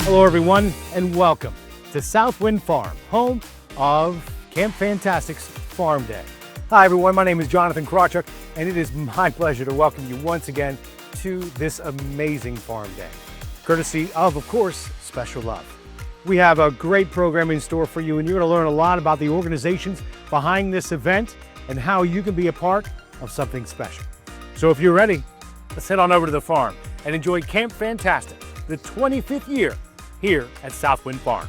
Hello everyone and welcome to Southwind Farm, home of Camp Fantastic's Farm Day. Hi everyone, my name is Jonathan Krawchuk and it is my pleasure to welcome you once again to this amazing farm day, courtesy of course, Special Love. We have a great program in store for you and you're going to learn a lot about the organizations behind this event and how you can be a part of something special. So if you're ready, let's head on over to the farm and enjoy Camp Fantastic, the 25th year here at Southwind Farm.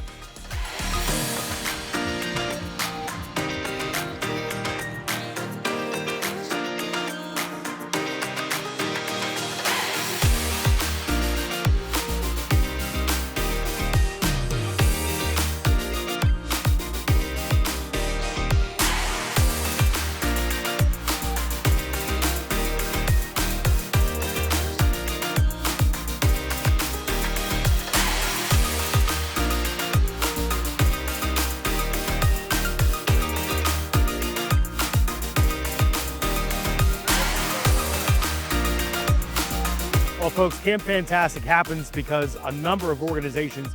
Well, folks, Camp Fantastic happens because a number of organizations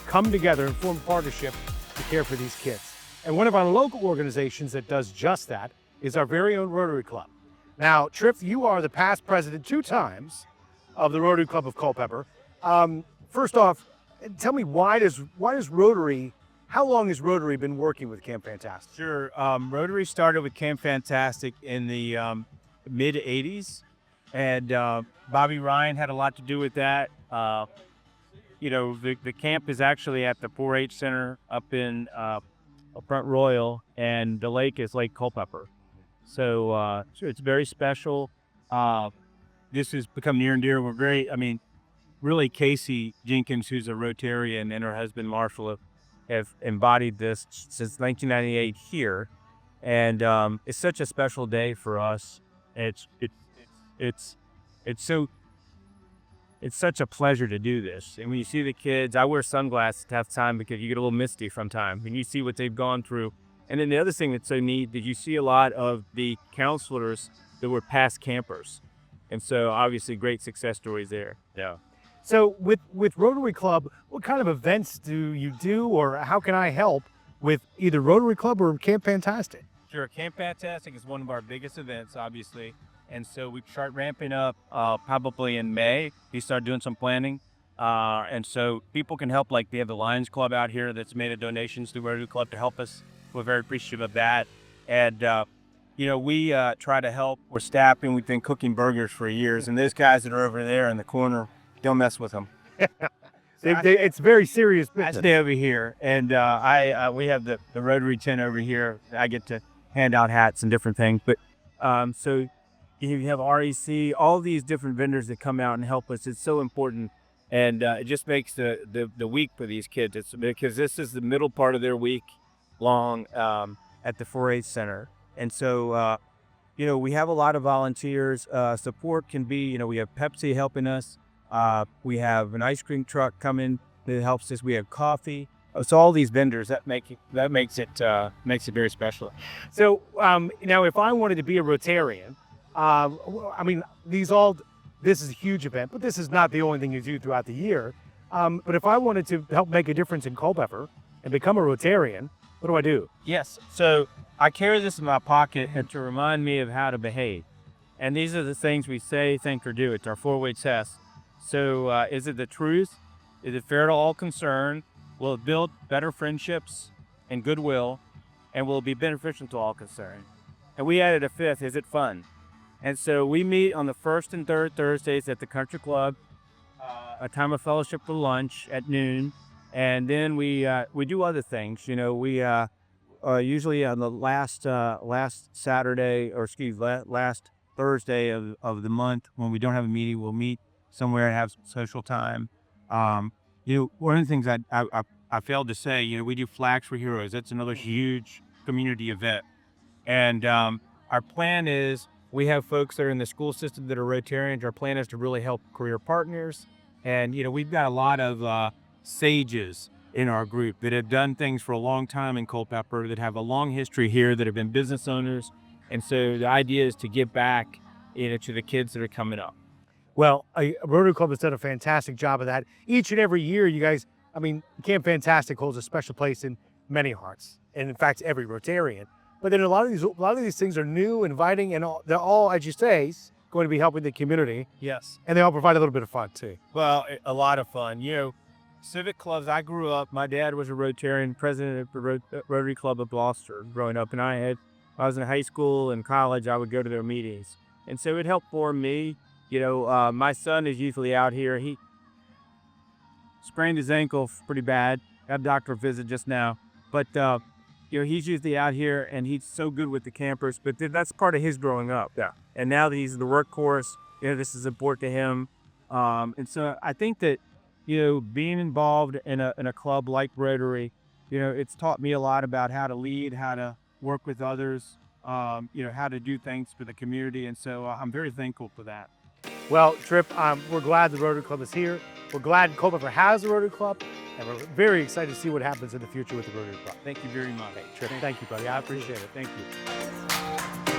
come together and form a partnership to care for these kids. And one of our local organizations that does just that is our very own Rotary Club. Now, Tripp, you are the past president 2 times of the Rotary Club of Culpeper. First off, tell me why does Rotary, how long has Rotary been working with Camp Fantastic? Sure. Rotary started with Camp Fantastic in the mid 80s. And Bobby Ryan had a lot to do with that. You know, the camp is actually at the 4-H Center up in Front Royal, and the lake is Lake Culpeper. So it's very special. This has become near and dear. Really Casey Jenkins, who's a Rotarian, and her husband Marshall have embodied this since 1998 here. And it's such a special day for us. It's such a pleasure to do this. And when you see the kids, I wear sunglasses to have time because you get a little misty from time and you see what they've gone through. And then the other thing that's so neat is you see a lot of the counselors that were past campers. And so obviously great success stories there. Yeah. So with Rotary Club, what kind of events do you do, or how can I help with either Rotary Club or Camp Fantastic? Sure. Camp Fantastic is one of our biggest events, obviously. And so we start ramping up probably in May. We start doing some planning. And so people can help, like they have the Lions Club out here that's made a donations to Rotary Club to help us. We're very appreciative of that. And, we try to help. We're staffing. We've been cooking burgers for years. And those guys that are over there in the corner, don't mess with them. It's very serious business. I stay over here. And we have the Rotary tent over here. I get to hand out hats and different things. But so you have REC, all these different vendors that come out and help us. It's so important, and it just makes the week for these kids. It's because this is the middle part of their week long at the 4-H Center, and so we have a lot of volunteers. Support can be, we have Pepsi helping us. We have an ice cream truck coming that helps us. We have coffee. So all these vendors that makes it very special. So now, if I wanted to be a Rotarian. This is a huge event, but this is not the only thing you do throughout the year. But if I wanted to help make a difference in Culpeper and become a Rotarian, what do I do? Yes. So I carry this in my pocket to remind me of how to behave. And these are the things we say, think, or do. It's our 4-way test. So is it the truth? Is it fair to all concerned? Will it build better friendships and goodwill? And will it be beneficial to all concerned? And we added a 5th, is it fun? And so we meet on the 1st and 3rd Thursdays at the Country Club, a time of fellowship for lunch at noon. And then we do other things. We usually on the last Thursday of the month when we don't have a meeting, we'll meet somewhere and have some social time. One of the things I failed to say, we do Flags for Heroes. That's another huge community event. And our plan is, we have folks that are in the school system that are Rotarians. Our plan is to really help career partners. And, we've got a lot of sages in our group that have done things for a long time in Culpeper, that have a long history here, that have been business owners. And so the idea is to give back, to the kids that are coming up. Well, Rotary Club has done a fantastic job of that. Each and every year, you guys I mean, Camp Fantastic holds a special place in many hearts, and in fact, every Rotarian. But then a lot of these things are new, inviting, and they're all, as you say, going to be helping the community, Yes. and they all provide a little bit of fun too. Well, a lot of fun. Civic clubs. I grew up. My dad was a Rotarian, president of the Rotary Club of Gloucester growing up, and I was in high school and college. I would go to their meetings, and so it helped form me. My son is usually out here. He sprained his ankle pretty bad. Got a doctor visit just now, but he's usually out here, and he's so good with the campers. But that's part of his growing up. Yeah. And now that he's in the workforce, this is important to him. And so I think that being involved in a club like Rotary, it's taught me a lot about how to lead, how to work with others, how to do things for the community. And so I'm very thankful for that. Well, Trip, we're glad the Rotary Club is here. We're glad Culpeper has a Rotary Club, and we're very excited to see what happens in the future with the Rotary Club. Thank you very much. Hey, Trip, thank you, buddy. I appreciate it. Thank you.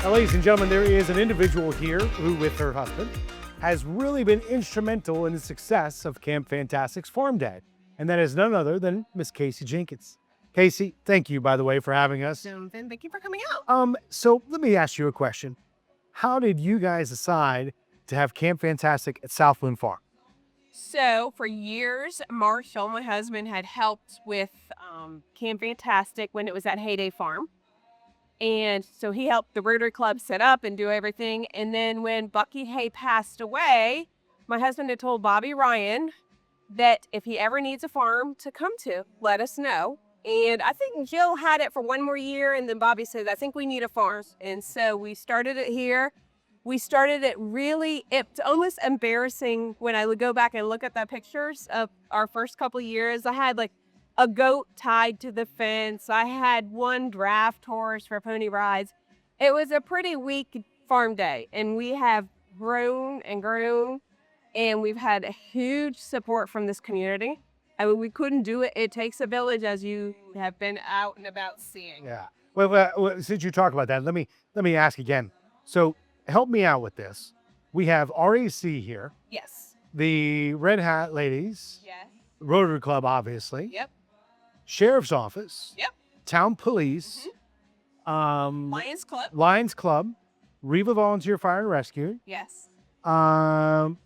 Now, ladies and gentlemen, there is an individual here who, with her husband, has really been instrumental in the success of Camp Fantastic's Farm Day, and that is none other than Miss Casey Jenkins. Casey, thank you, by the way, for having us. Jonathan, thank you for coming out. So let me ask you a question. How did you guys decide to have Camp Fantastic at Southwind Farm? So for years, Marshall, my husband, had helped with Camp Fantastic when it was at Heyday Farm. And so he helped the Rotary Club set up and do everything. And then when Bucky Hay passed away, my husband had told Bobby Ryan that if he ever needs a farm to come to, let us know. And I think Jill had it for one more year. And then Bobby said, I think we need a farm. And so we started it here. We started it really, it's almost embarrassing when I would go back and look at the pictures of our first couple of years. I had like a goat tied to the fence. I had one draft horse for pony rides. It was a pretty weak farm day, and we have grown and grown, and we've had a huge support from this community. I mean, we couldn't do it. It takes a village, as you have been out and about seeing. Yeah. Well, since you talk about that, let me ask again. So help me out with this. We have RAC here, Yes. the Red Hat ladies, Yes. Rotary Club, obviously. Yep. Sheriff's Office. Yep. Town Police. Lions Club. Lions Club. Riva Volunteer Fire and Rescue. Yes. Um,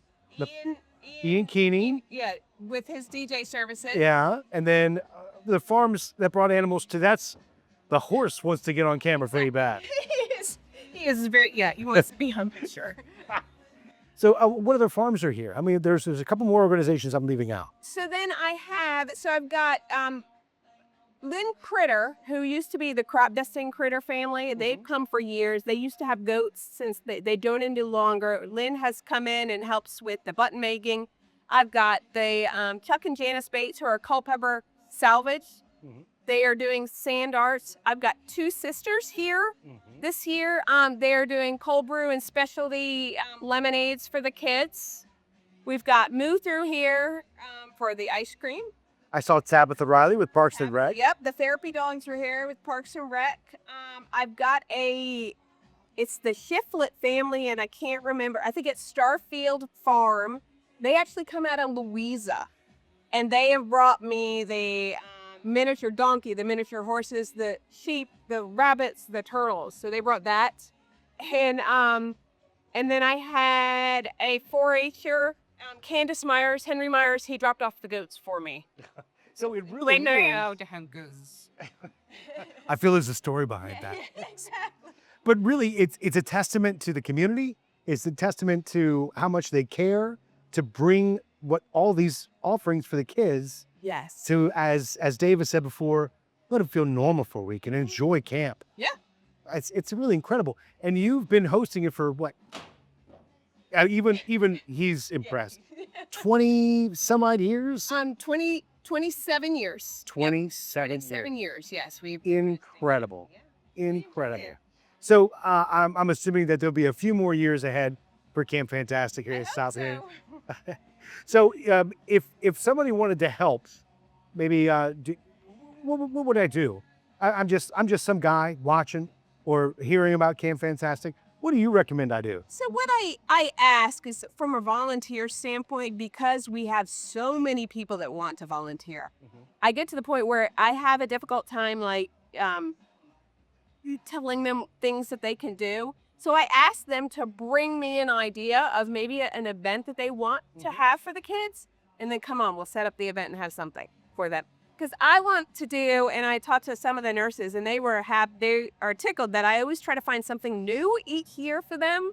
Ian Keeney. Yeah, with his DJ services. Yeah. And then the farms that brought animals to, that's the horse wants to get on camera very bad. He is very, he wants to be on picture. So what other farms are here? I mean, there's a couple more organizations I'm leaving out. So then I've got Lynn Critter, who used to be the crop dusting Critter family. They've come for years. They used to have goats since they don't any longer. Lynn has come in and helps with the button making. I've got the Chuck and Janice Bates, who are Culpeper Salvage. They are doing sand arts. I've got two sisters here this year. They are doing cold brew and specialty lemonades for the kids. We've got Moo Through here for the ice cream. I saw Tabitha Riley with Parks and Rec. Yep, the therapy dogs are here with Parks and Rec. I've got it's the Shiflett family, and I can't remember. I think it's Starfield Farm. They actually come out of Louisa, and they have brought me the miniature donkey, the miniature horses, the sheep, the rabbits, the turtles. So they brought that. And then I had a 4-H'er, Candace Myers, Henry Myers. He dropped off the goats for me. So it really They know is. how to have goats. I feel there's a story behind that. Exactly. But really, it's a testament to the community. It's a testament to how much they care to bring what all these offerings for the kids Yes. to, as David said before, let them feel normal for a week and enjoy camp. Yeah. It's really incredible. And you've been hosting it for what? Even he's impressed. 20 some odd years? 27 years. 27 27 years. years, yes. We've Incredible. Yeah. Incredible. Yeah. So I'm assuming that there'll be a few more years ahead for Camp Fantastic here I in hope South Haven. so. So if somebody wanted to help, maybe what would I do? I'm just some guy watching or hearing about Camp Fantastic. What do you recommend I do? So what I ask is from a volunteer standpoint, because we have so many people that want to volunteer, I get to the point where I have a difficult time telling them things that they can do. So I ask them to bring me an idea of maybe an event that they want to have for the kids. And then come on, we'll set up the event and have something for them. Because I want to do, and I talked to some of the nurses and they are tickled that I always try to find something new each year for them.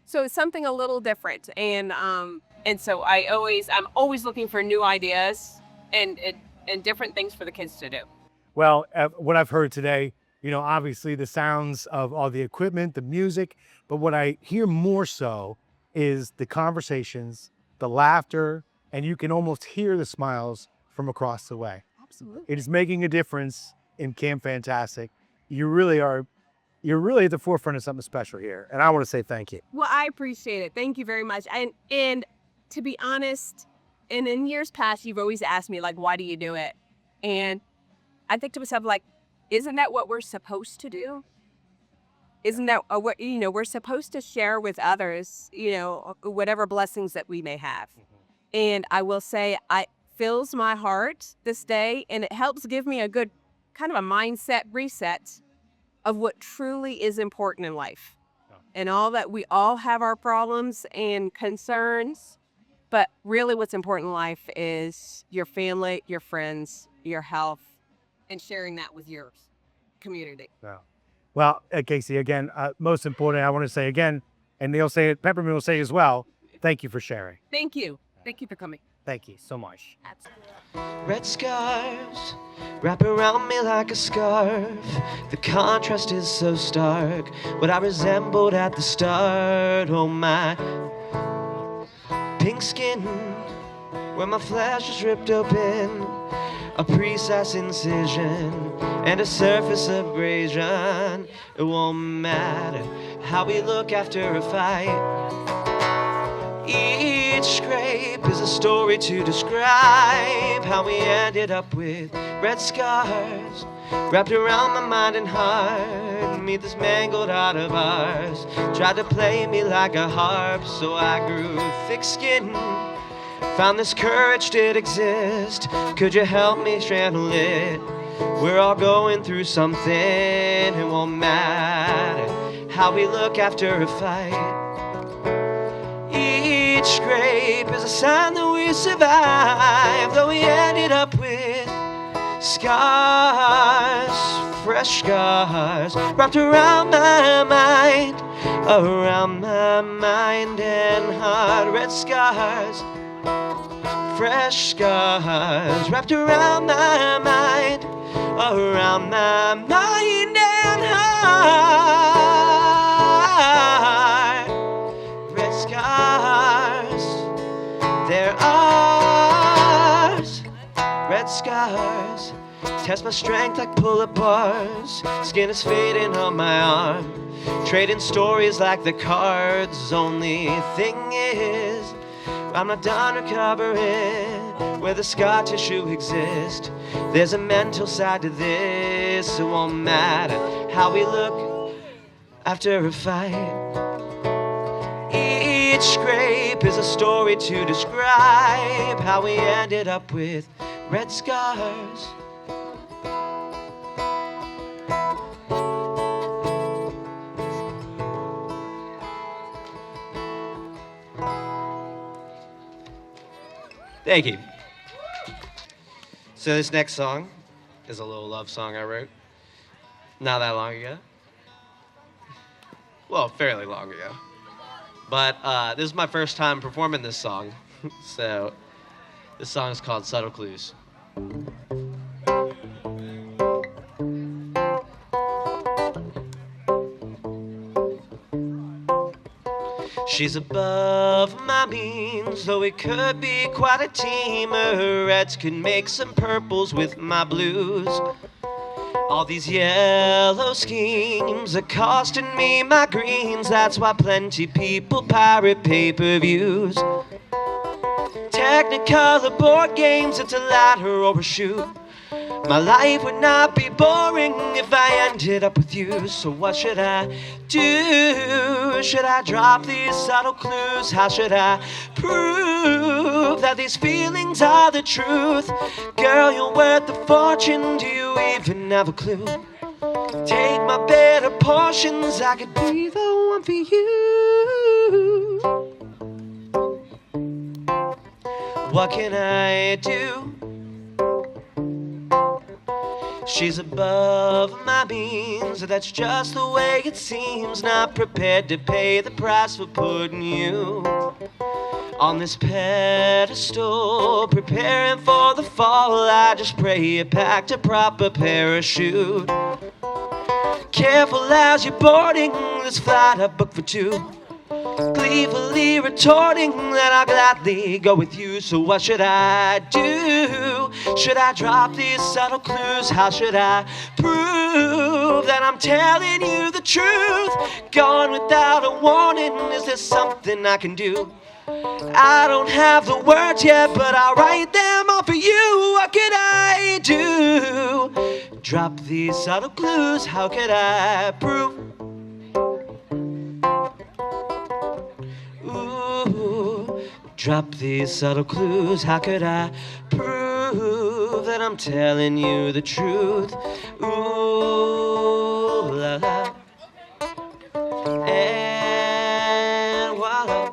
So it's something a little different. And so I'm always looking for new ideas and different things for the kids to do. Well, what I've heard today, obviously the sounds of all the equipment, the music, but what I hear more so is the conversations, the laughter, and you can almost hear the smiles from across the way. Absolutely. It is making a difference in Camp Fantastic. You're really at the forefront of something special here. And I want to say thank you. Well, I appreciate it. Thank you very much. And to be honest, and in years past, you've always asked me, like, why do you do it? And I think to myself, like, isn't that what we're supposed to do? Isn't that what, we're supposed to share with others, whatever blessings that we may have. And I will say, it fills my heart this day, and it helps give me a good kind of a mindset reset of what truly is important in life. And all that we all have our problems and concerns, but really what's important in life is your family, your friends, your health, and sharing that with your community. Well, Casey, again, most important, I want to say again, and they'll say it, Peppermint will say as well, thank you for sharing. Thank you. Thank you for coming. Thank you so much. Absolutely. Red scars wrap around me like a scarf. The contrast is so stark. What I resembled at the start. Oh my. Pink skin where my flesh is ripped open. A precise incision and a surface abrasion. It won't matter how we look after a fight. Each scrape is a story to describe how we ended up with red scars wrapped around my mind and heart. Meet this mangled heart of ours. Tried to play me like a harp, so I grew thick-skinned. Found this courage did exist. Could you help me channel it? We're all going through something. It won't matter how we look after a fight. Each scrape is a sign that we survived, though we ended up with scars, fresh scars, wrapped around my mind and heart. Red scars, fresh scars, wrapped around my mind and heart. Red scars, they're ours. Red scars test my strength like pull-up bars. Skin is fading on my arm, trading stories like the cards. Only thing is, I'm not done recovering where the scar tissue exists. There's a mental side to this. It won't matter how we look after a fight. Each scrape is a story to describe how we ended up with red scars. Thank you. So this next song is a little love song I wrote not that long ago. Well, fairly long ago. But this is my first time performing this song. So this song is called Subtle Clues. She's above my means, though it could be quite a team. Her reds could make some purples with my blues. All these yellow schemes are costing me my greens. That's why plenty people pirate pay-per-views. Technicolor board games, it's a ladder or a shoe. My life would not be boring if I ended up with you. So what should I do? Should I drop these subtle clues? How should I prove that these feelings are the truth? Girl, you're worth a fortune. Do you even have a clue? Take my better portions. I could be the one for you. What can I do? She's above my means, that's just the way it seems. Not prepared to pay the price for putting you on this pedestal. Preparing for the fall, I just pray you packed a proper parachute. Careful as you're boarding this flight I booked for two. Gleefully retorting that I'll gladly go with you. So what should I do? Should I drop these subtle clues? How should I prove that I'm telling you the truth? Gone without a warning, is there something I can do? I don't have the words yet, but I'll write them all for you. What could I do? Drop these subtle clues, how could I prove? Drop these subtle clues, how could I prove that I'm telling you the truth? Ooh, la la, and voila.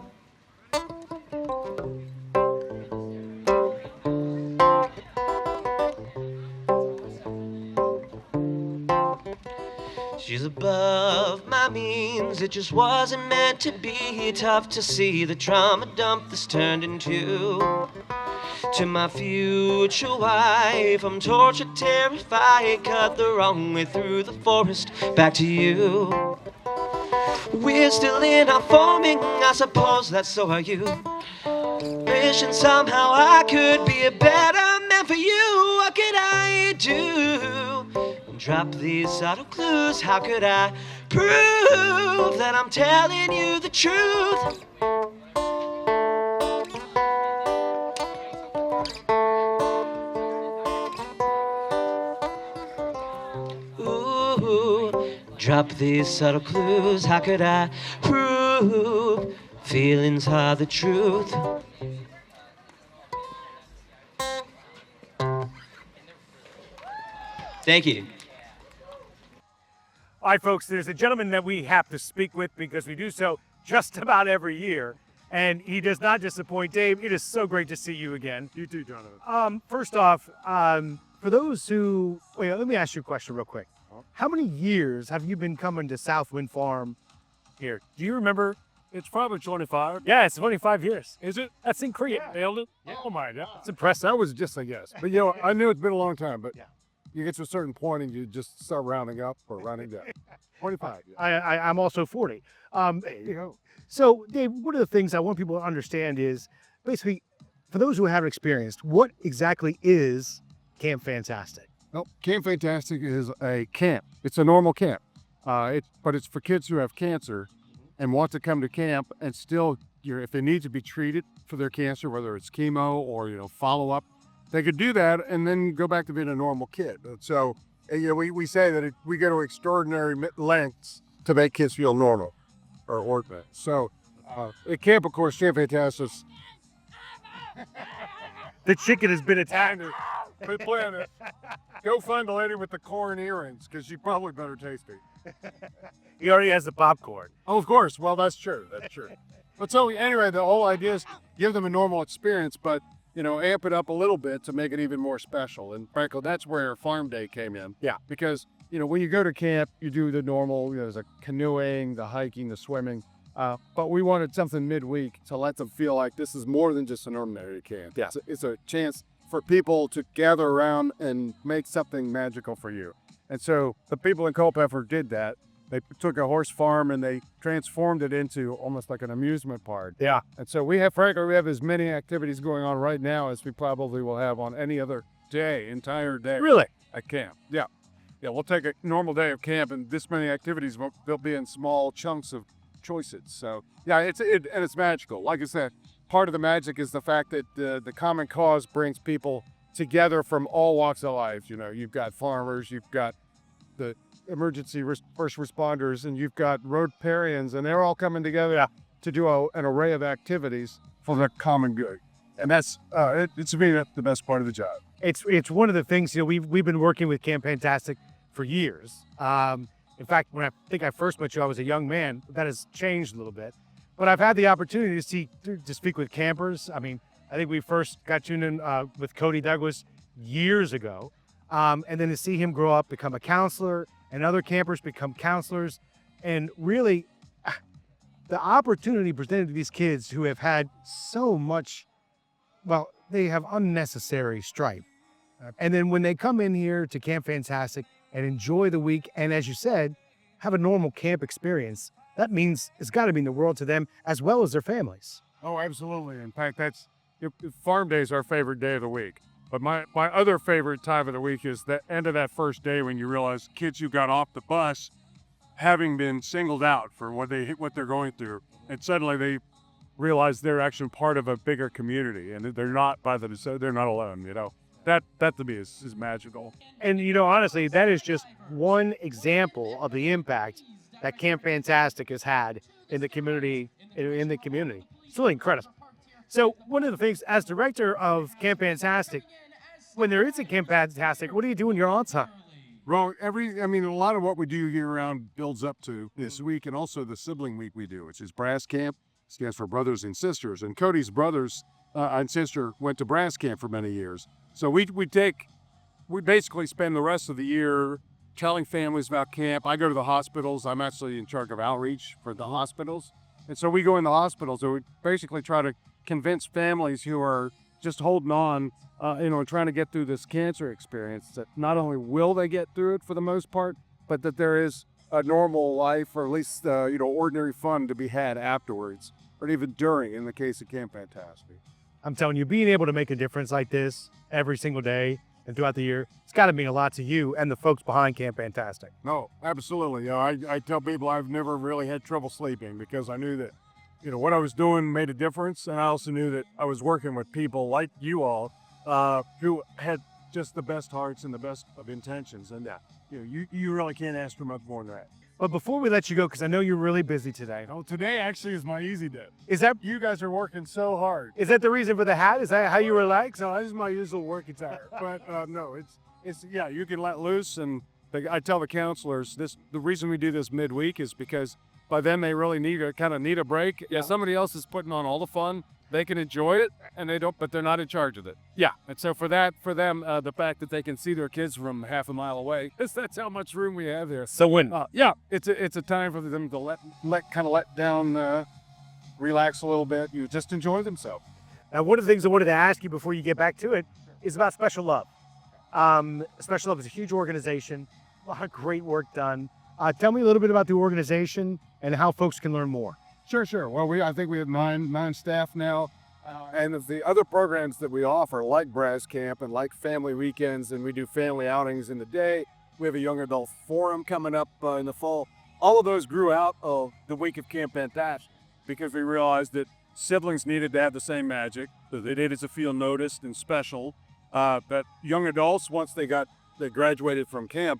She's above my means, it just wasn't meant to be. Tough to see the trauma dump this turned into. To my future wife, I'm tortured, terrified, cut the wrong way through the forest, back to you. We're still in our forming, I suppose that so are you. Wishing somehow I could be a better man for you. What could I do? Drop these subtle clues, how could I prove that I'm telling you the truth? Ooh, drop these subtle clues, how could I prove feelings are the truth? Thank you. All right, folks, there's a gentleman that we have to speak with because we do so just about every year, and he does not disappoint. Dave, it is so great to see you again. You too, Jonathan. First off, for those who, wait, let me ask you a question real quick. How many years have you been coming to South Wind Farm here? Do you remember? It's probably 25. Yeah, it's 25 years. Is it? That's incredible. Nailed it? Oh my God. It's impressive. That was just a guess. But you know, I knew it's been a long time, but Yeah. you get to a certain point and you just start rounding up or rounding down. 25. Yeah. I'm also 40. There you go. So, Dave, one of the things I want people to understand is basically, for those who haven't experienced, what exactly is Camp Fantastic? Well, Camp Fantastic is a camp. It's a normal camp, but it's for kids who have cancer and want to come to camp and still, if they need to be treated for their cancer, whether it's chemo or follow up, they could do that and then go back to being a normal kid. So, we say that we go to extraordinary lengths to make kids feel normal or orphan. So, at camp, of course, Camp Fantastic. The chicken has been attacked. Quit playing it. Go find the lady with the corn earrings, because she probably better tasty. He already has the popcorn. Oh, of course. Well, that's true. That's true. But so anyway, the whole idea is give them a normal experience, but amp it up a little bit to make it even more special. And frankly, that's where Farm Day came in. Yeah. Because when you go to camp, you do the normal. There's the canoeing, the hiking, the swimming. But we wanted something midweek to let them feel like this is more than just an ordinary camp. Yeah. It's a chance for people to gather around and make something magical for you. And so the people in Culpeper did that. They took a horse farm and they transformed it into almost like an amusement park. Yeah. And so we have as many activities going on right now as we probably will have on any other entire day. Really? At camp. Yeah. Yeah, we'll take a normal day of camp and this many activities, they'll be in small chunks of choices. So yeah, it's magical. Like I said, part of the magic is the fact that the common cause brings people together from all walks of life. You know, you've got farmers, you've got the emergency first responders, and you've got rotarians, and they're all coming together to do an array of activities for the common good. And that's it's to me that's the best part of the job. It's one of the things, you know, we've been working with Camp Fantastic for years. In fact, when I think I first met you, I was a young man. That has changed a little bit. But I've had the opportunity to speak with campers. I mean, I think we first got tuned in with Cody Douglas years ago. And then to see him grow up, become a counselor, and other campers become counselors. And really, the opportunity presented to these kids who have had so much, well, they have unnecessary strife. And then when they come in here to Camp Fantastic and enjoy the week, and as you said, have a normal camp experience, that means it's got to mean the world to them as well as their families. Oh, absolutely. In fact, farm day is our favorite day of the week. But my other favorite time of the week is the end of that first day when you realize kids who got off the bus, having been singled out for what they're going through, and suddenly they realize they're actually part of a bigger community, and they're not they're not alone. You know, that to me is magical. And you know, honestly, that is just one example of the impact that Camp Fantastic has had in the community. It's really incredible. So one of the things, as director of Camp Fantastic, when there is a Camp Fantastic, what do you do in your own time? Well, a lot of what we do year round builds up to this week, and also the sibling week we do, which is Brass Camp. Stands for Brothers and Sisters. And Cody's brothers and sister went to Brass Camp for many years. So we basically spend the rest of the year telling families about camp. I go to the hospitals. I'm actually in charge of outreach for the hospitals. And so we go in the hospitals and we basically try to convince families who are just holding on, trying to get through this cancer experience, that not only will they get through it for the most part, but that there is a normal life, or at least, ordinary fun to be had afterwards, or even during, in the case of Camp Fantastic. I'm telling you, being able to make a difference like this every single day and throughout the year, it's got to mean a lot to you and the folks behind Camp Fantastic. No, absolutely. I tell people I've never really had trouble sleeping because I knew that, what I was doing made a difference. And I also knew that I was working with people like you all who had just the best hearts and the best of intentions. And you really can't ask for much more than that. But before we let you go, because I know you're really busy today. Oh, today actually is my easy day. Is that You guys are working so hard. Is that the reason for the hat? Is that how you relax? No, this is my usual work attire. But no, it's you can let loose. And I tell the counselors the reason we do this midweek is because by then they really need a break. Yeah, somebody else is putting on all the fun. They can enjoy it, and but they're not in charge of it. Yeah. And so for them, the fact that they can see their kids from half a mile away, that's how much room we have there. So when it's a time for them to let down, relax a little bit. You just enjoy themselves. Now, one of the things I wanted to ask you before you get back to it is about Special Love. Special Love is a huge organization, a lot of great work done. Tell me a little bit about the organization and how folks can learn more. Sure. Well, I think we have nine staff now, and the other programs that we offer, like Brass Camp and like family weekends, and we do family outings in the day. We have a young adult forum coming up in the fall. All of those grew out of the week of Camp Fantastic because we realized that siblings needed to have the same magic, that they needed to feel noticed and special. That young adults, once they graduated from camp,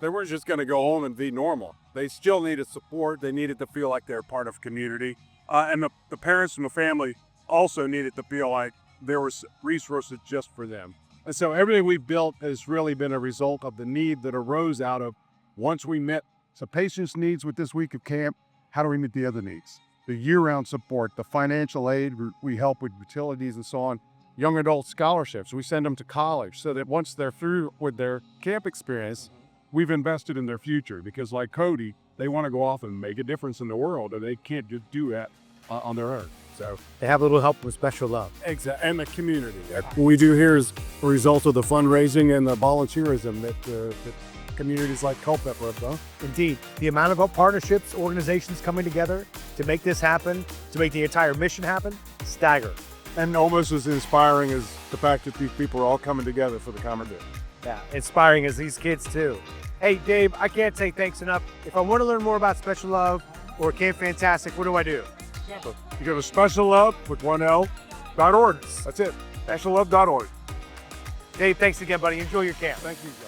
they weren't just going to go home and be normal. They still needed support. They needed to feel like they're part of community. And the parents and the family also needed to feel like there was resources just for them. And so everything we've built has really been a result of the need that arose out of once we met the patients' needs with this week of camp, how do we meet the other needs? The year-round support, the financial aid, we help with utilities and so on. Young adult scholarships, we send them to college so that once they're through with their camp experience, we've invested in their future, because like Cody, they want to go off and make a difference in the world, and they can't just do that on their own. So they have a little help with Special Love. Exactly, and the community. What we do here is a result of the fundraising and the volunteerism that communities like Culpeper have done. Indeed. The amount of partnerships, organizations coming together to make this happen, to make the entire mission happen, staggering. And almost as inspiring as the fact that these people are all coming together for the common good. Yeah, inspiring as these kids too. Hey, Dave, I can't say thanks enough. If I want to learn more about Special Love or Camp Fantastic, what do I do? You go to speciallove with 1L.org. That's it. Speciallove.org. Dave, thanks again, buddy. Enjoy your camp. Thank you, John.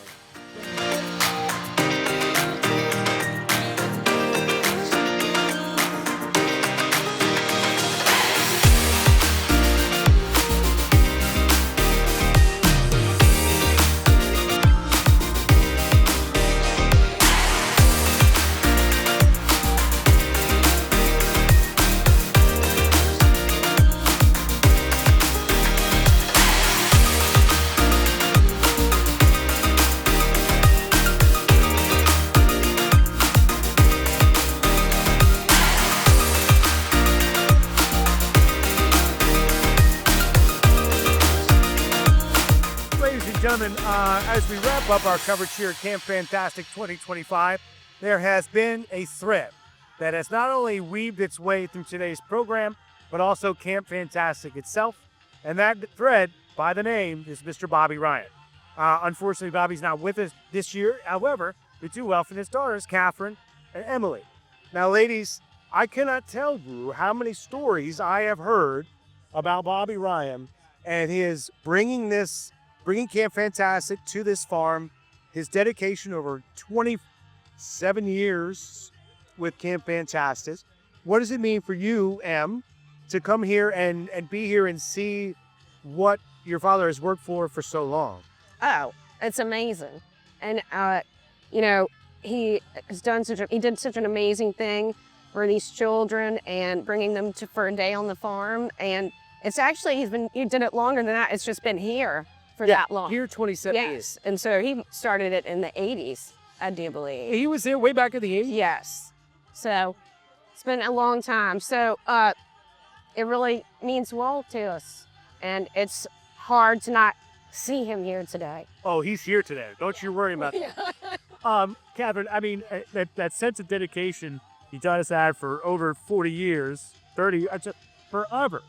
Ladies and gentlemen, as we wrap up our coverage here at Camp Fantastic 2025, there has been a thread that has not only weaved its way through today's program, but also Camp Fantastic itself. And that thread, by the name, is Mr. Bobby Ryan. Unfortunately, Bobby's not with us this year. However, we do welcome his daughters, Catherine and Emily. Now, ladies, I cannot tell you how many stories I have heard about Bobby Ryan and his bringing Camp Fantastic to this farm, his dedication over 27 years with Camp Fantastic. What does it mean for you, Em, to come here and be here and see what your father has worked for so long? Oh, it's amazing. And, you know, he did such an amazing thing for these children and bringing them for a day on the farm. And it's actually, he did it longer than that. It's just been here for that long. Here 27 years. Yes. And so he started it in the 80s, I do believe. He was there way back in the 80s? Yes. So it's been a long time. So it really means well to us. And it's hard to not see him here today. Oh, he's here today. Don't you worry about that. Catherine, I mean, that sense of dedication you guys had for over 40 years, 30, just forever.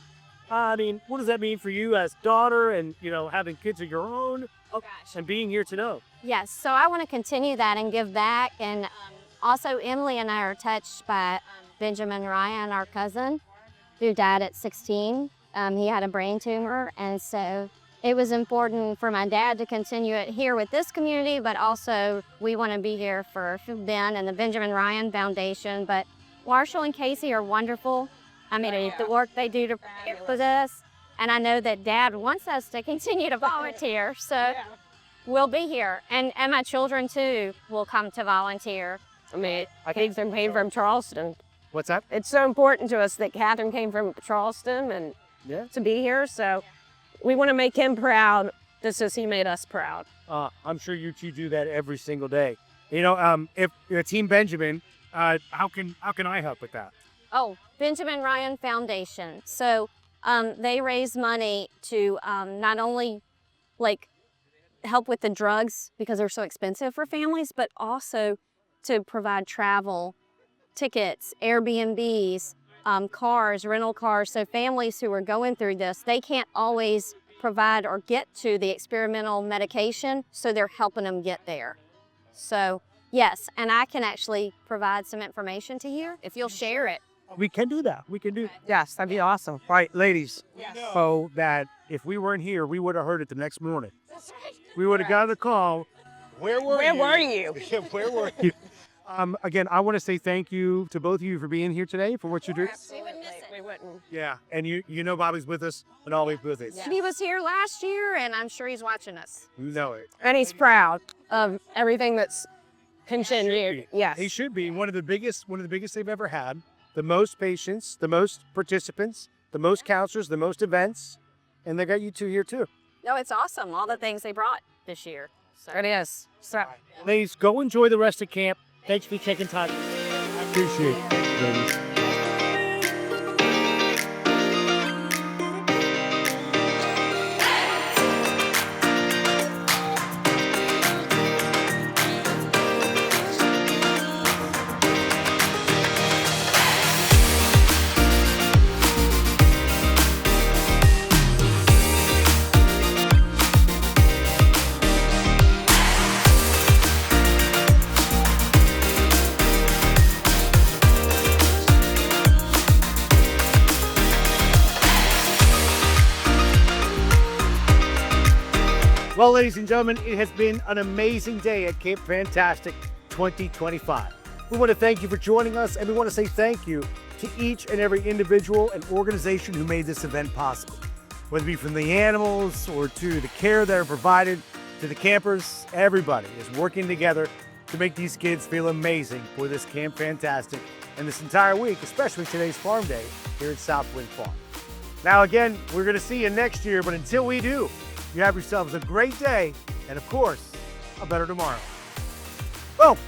I mean, what does that mean for you as daughter and, you know, having kids of your own and being here to know? Yes, so I want to continue that and give back. And also, Emily and I are touched by Benjamin Ryan, our cousin, who died at 16. He had a brain tumor, and so it was important for my dad to continue it here with this community, but also we want to be here for Ben and the Benjamin Ryan Foundation. But Marshall and Casey are wonderful. I mean, the work they do to prepare for this, and I know that Dad wants us to continue to volunteer, so we'll be here. And my children, too, will come to volunteer. I mean, Catherine came from Charleston. What's that? It's so important to us that Catherine came from Charleston and to be here. So we want to make him proud just as he made us proud. I'm sure you two do that every single day. You know, if Team Benjamin, how can I help with that? Oh, Benjamin Ryan Foundation. So they raise money to not only help with the drugs because they're so expensive for families, but also to provide travel, tickets, Airbnbs, cars, rental cars. So families who are going through this, they can't always provide or get to the experimental medication, so they're helping them get there. So yes, and I can actually provide some information to you if you'll share it. We can do that. We can do that. Yes, that'd be awesome. All right, ladies. So that if we weren't here, we would have heard it the next morning. We would have got a call. Where were you? Where were you? Again, I want to say thank you to both of you for being here today, for what you do. We wouldn't miss it. We wouldn't. Yeah, and you know Bobby's with us and always with us. He was here last year, and I'm sure he's watching us. You know it. And he's proud of everything that's continued. Yes. He should be one of the biggest they've ever had. The most patients, the most participants, the most counselors, the most events, and they got you two here too. No, it's awesome, all the things they brought this year. So. It is. So. Ladies, go enjoy the rest of camp. Thanks for taking time. I appreciate it, ladies. Well, ladies and gentlemen, it has been an amazing day at Camp Fantastic 2025. We want to thank you for joining us, and we want to say thank you to each and every individual and organization who made this event possible. Whether it be from the animals or to the care that are provided to the campers, everybody is working together to make these kids feel amazing for this Camp Fantastic and this entire week, especially today's Farm Day here at Southwind Farm. Now again, we're going to see you next year, but until we do, you have yourselves a great day and, of course, a better tomorrow. Oh!